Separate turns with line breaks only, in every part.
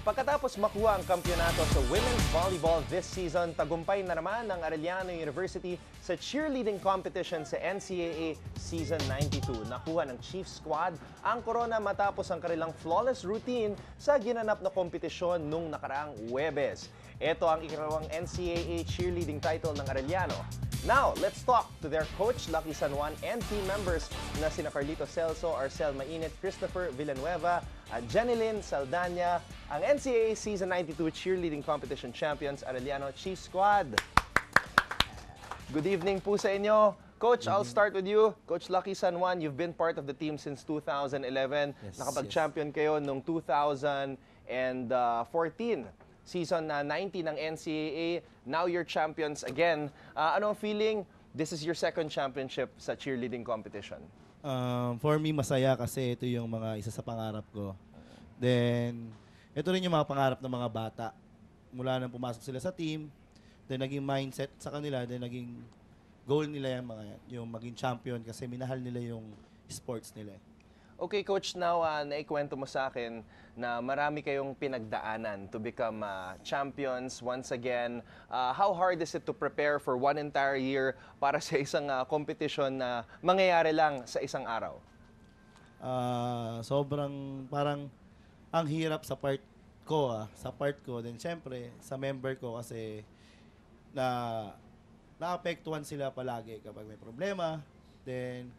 Pagkatapos makuha ang kampyonato sa women's volleyball this season, tagumpay na naman ng Arellano University sa cheerleading competition sa NCAA Season 92. Nakuha ng Chief Squad ang korona matapos ang kanilang flawless routine sa ginanap na kompetisyon nung nakaraang Huwebes. Ito ang ikalawang NCAA cheerleading title ng Arellano. Now, let's talk to their coach, Lucky San Juan, and team members na sina Carlito Celso, Arcel Mainit, Christopher Villanueva, at Jenilyn Saldana, ang NCAA Season 92 Cheerleading Competition Champions, Arellano Chief Squad. Good evening po sa inyo. Coach, I'll start with you. Coach Lucky San Juan, you've been part of the team since 2011. Nakapag-champion kayo noong 2014. Season 90 ng NCAA. Now you're champions again. Ano ang feeling? This is your second championship sa cheerleading competition.
For me, masaya kasi ito yung mga isa sa pangarap ko. Then, ito rin yung mga pangarap ng mga bata. Mula nang pumasok sila sa team, then naging mindset sa kanila, then naging goal nila yung maging champion kasi minahal nila yung sports nila.
Okay, Coach, now naikwento mo sa akin na marami kayong pinagdaanan to become champions once again. How hard is it to prepare for one entire year para sa isang competition na mangyayari lang sa isang araw?
Sobrang parang ang hirap sa part ko. Then syempre, sa member ko kasi naapektuhan sila palagi kapag may problema. Then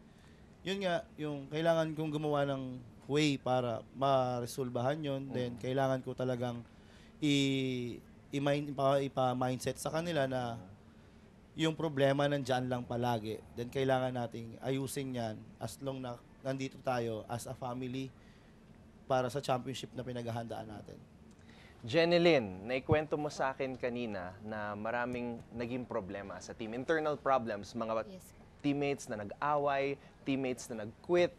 yun nga, yung kailangan kong gumawa ng way para ma-resolbahan yun. Then, kailangan ko talagang ipa-mindset sa kanila na yung problema nandyan lang palagi. Then, kailangan nating ayusin yan as long na nandito tayo as a family para sa championship na pinaghahandaan natin.
Jenilyn, naikwento mo sa akin kanina na maraming naging problema sa team. Internal problems, mga teammates na nag-away, teammates na nag-quit.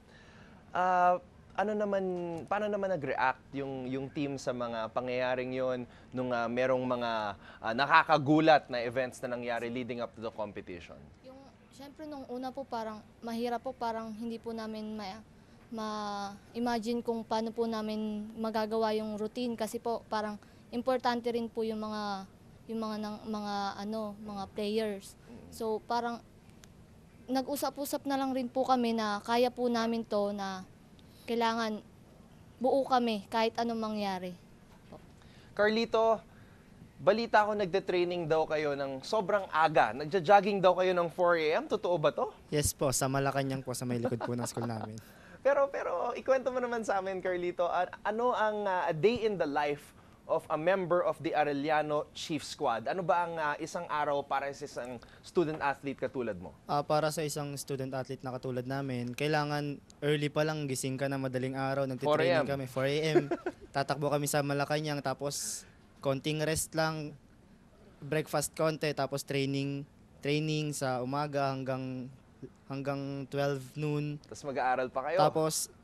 Paano naman nag-react yung team sa mga pangyayaring yon nung merong mga nakakagulat na events na nangyari leading up to the competition?
Siyempre nung una po parang mahirap po, parang hindi po namin ma-imagine kung paano po namin magagawa yung routine kasi po parang importante rin po yung mga players. So parang nag-usap-usap na lang rin po kami na kaya po namin to, na kailangan buo kami kahit anong mangyari.
Carlito, balita ko nagde-training daw kayo ng sobrang aga. Nagja-jogging daw kayo ng 4 a.m. Totoo ba to?
Yes po, sa Malacanang po, sa may likod po ng school namin.
Pero ikwento mo naman sa amin, Carlito, ano ang a day in the life of a member of the Arellano Chief Squad? Ano ba ang isang araw para sa isang student athlete katulad mo?
Para sa isang student athlete na katulad namin, kailangan early pa lang gising ka na madaling araw, nagtitraining kami 4 a.m. Tatakbo kami sa Malacanang, tapos konting rest lang, breakfast konti, tapos training sa umaga hanggang 12 noon.
Tapos mag-aaral pa kayo?
Tapos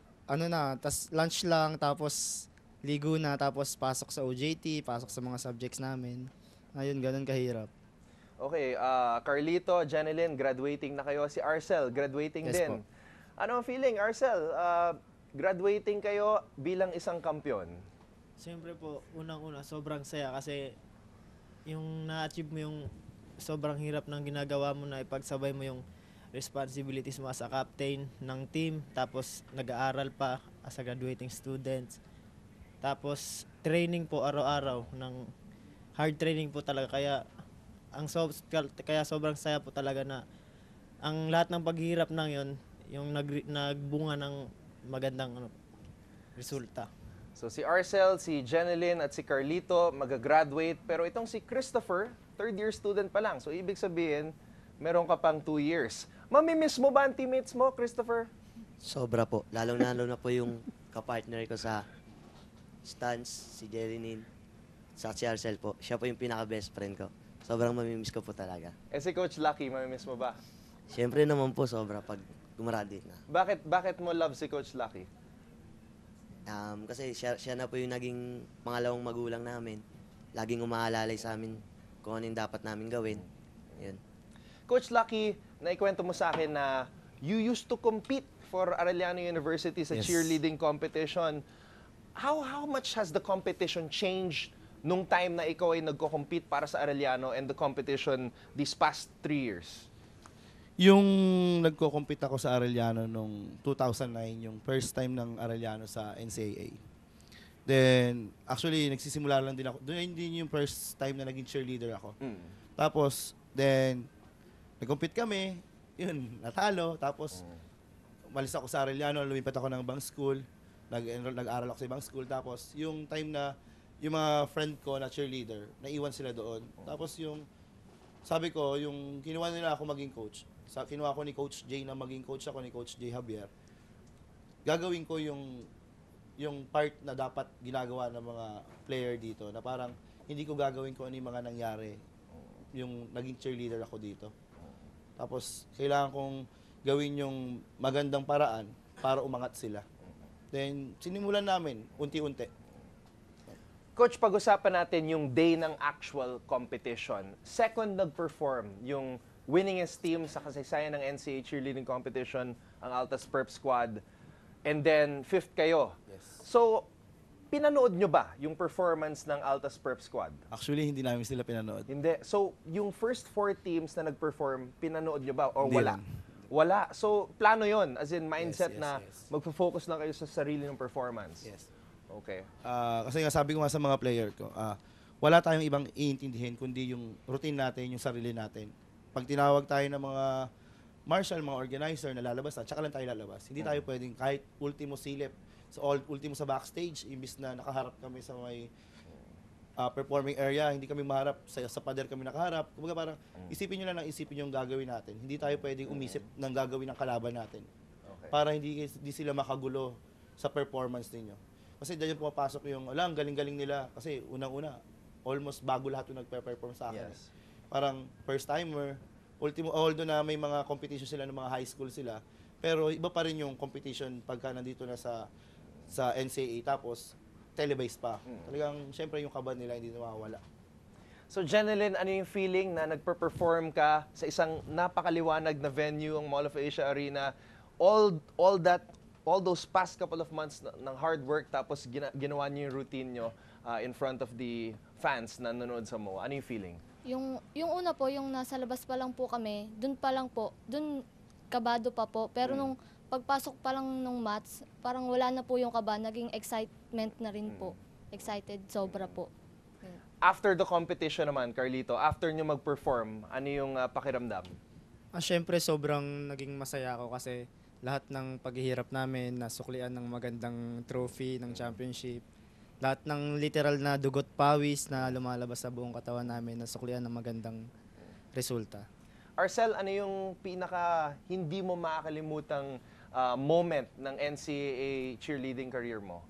tas lunch lang, tapos ligo na, tapos pasok sa OJT, pasok sa mga subjects namin. Ayun, ganun kahirap.
Okay, Carlito, Jenilyn, graduating na kayo. Si Arcel, graduating din.
Po.
Ano ang feeling, Arcel? Graduating kayo bilang isang kampiyon.
Siyempre po, unang-una, sobrang saya kasi yung na-achieve mo yung sobrang hirap ng ginagawa mo na ipagsabay mo yung responsibilities mo as a captain ng team, tapos nag-aaral pa as a graduating student. Tapos training po araw-araw, ng hard training po talaga, kaya sobrang saya po talaga na ang lahat ng paghihirap ng yon yung nagbunga ng magandang resulta.
So si Arcel, si Jenilyn at si Carlito mag-graduate, pero itong si Christopher, third year student pa lang. So ibig sabihin, meron ka pang 2 years. Mamimiss mo ba ang teammates mo, Christopher?
Sobra po. Lalong-lalo na po yung kapartner ko sa Stans, si Jerilyn, sa si Arcel po. Siya po yung pinaka-best friend ko. Sobrang mamimiss ko po talaga.
Si Coach Lucky, mamimiss mo ba?
Siyempre naman po, sobra pag gumraduate na.
Bakit mo love si Coach Lucky?
Kasi siya na po yung naging pangalawang magulang namin. Laging umaalalay sa amin kung ano yung dapat namin gawin. Yun.
Coach Lucky, naikwento mo sa akin na you used to compete for Arellano University sa cheerleading competition. how much has the competition changed nung time na ikaw ay nagko-compete para sa Arellano and the competition these past 3 years?
Yung nagko-compete ako sa Arellano nung 2009, yung first time ng Arellano sa NCAA. Then, actually, nagsisimula lang din ako. Doon din yung first time na naging cheerleader ako. Tapos, then, nag-compete kami, yun, natalo. Tapos, umalis ako sa Arellano, lumipat ako ng ibang school. Nag-aral ako sa ibang school. Tapos, yung time na yung mga friend ko na cheerleader, naiwan sila doon. Tapos yung, sabi ko, yung kinuha nila ako maging coach. Kinuha ko ni Coach Jay na maging coach ako ni Coach Jay Javier. Gagawin ko yung part na dapat ginagawa ng mga player dito, na parang hindi ko gagawin ko ano yung mga nangyari yung naging cheerleader ako dito. Tapos, kailangan kong gawin yung magandang paraan para umangat sila. Then, sinimulan namin, unti-unti.
Coach, pag-usapan natin yung day ng actual competition. Second nag-perform yung winningest team sa kasaysayan ng NCAA cheerleading competition, ang Altas Perp Squad. And then, fifth kayo.
Yes.
So, pinanood nyo ba yung performance ng Altas Perp Squad?
Actually, hindi namin sila pinanood.
Hindi. So, yung first 4 teams na nag-perform, pinanood nyo ba o
Hindi
wala?
rin.
Wala. So, plano yon, as in mindset
Yes,
na
yes.
magfo-focus lang kayo sa sarili ng performance.
Yes.
Okay.
Kasi nga sabi ko nga sa mga player ko, wala tayong ibang iintindihin kundi yung routine natin, yung sarili natin. Pag tinawag tayo ng mga marshal, mga organizer na lalabas na, tsaka lang tayo lalabas. Hindi tayo pwedeng kahit ultimo silip, ultimo sa backstage, imbis na nakaharap kami sa may performing area, hindi kami maharap, sa pader kami nakaharap. Kumbaga parang isipin nyo lang isipin yung gagawin natin. Hindi tayo pwedeng umisip ng gagawin ng kalaban natin.
Okay.
Para hindi sila makagulo sa performance ninyo. Kasi dahil pumapasok yung, ang galing-galing nila. Kasi unang-una, almost bago lahat yung nagpe-perform sa akin.
Yes.
Parang first timer, although na may mga competition sila ng mga high school sila, pero iba pa rin yung competition pagka nandito na sa NCAA, tapos televised pa. Talagang, syempre yung kaban nila hindi nawawala.
So, Jeneline, ano yung feeling na nagpe-perform ka sa isang napakaliwanag na venue, ang Mall of Asia Arena, all those past couple of months ng hard work, tapos ginawa niyo yung routine niyo in front of the fans na nanonood sa MOA. Ano yung feeling?
Yung una po, yung nasa labas pa lang po kami, dun pa lang po, dun kabado pa po. Pero nung pagpasok pa lang nung mats, parang wala na po yung kaba, naging excitement na rin po. Excited, sobra po.
After the competition naman, Carlito, after nyo mag-perform, ano yung pakiramdam?
Syempre, sobrang naging masaya ako kasi lahat ng paghihirap namin, nasuklian ng magandang trophy ng championship. Lahat ng literal na dugot pawis na lumalabas sa buong katawan namin, nasuklian ng magandang resulta.
Arcel, ano yung pinaka hindi mo makakalimutang moment ng NCAA cheerleading career mo?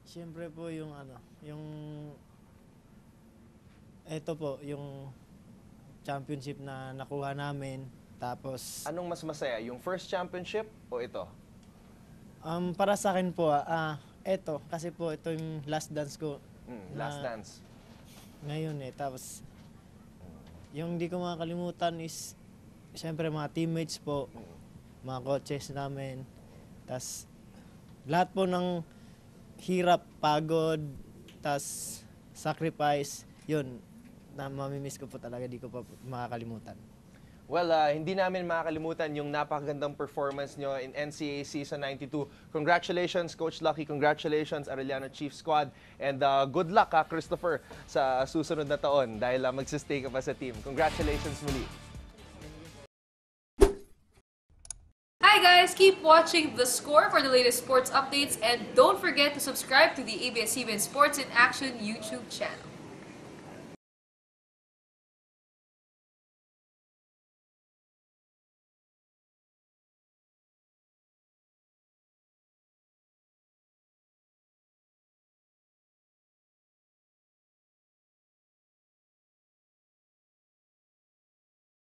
Siyempre po yung ito po, yung championship na nakuha namin. Tapos,
Anong mas masaya, yung first championship o ito?
para sa akin po, ito, kasi po ito yung last dance ko.
Last
na
dance.
Ngayon tapos, yung hindi ko makakalimutan is, siyempre mga teammates po, mga coaches namin. Tapos, lahat po ng hirap, pagod, tas sacrifice, yun, na mamimiss ko po talaga, di ko pa makakalimutan.
Well, hindi namin makakalimutan yung napakagandang performance nyo in NCAA Season 92. Congratulations, Coach Lucky. Congratulations, Arellano Chief Squad. And good luck, Christopher, sa susunod na taon dahil magsistay ka pa sa team. Congratulations muli.
Hi guys, keep watching The Score for the latest sports updates and don't forget to subscribe to the ABS-CBN Sports in Action YouTube channel.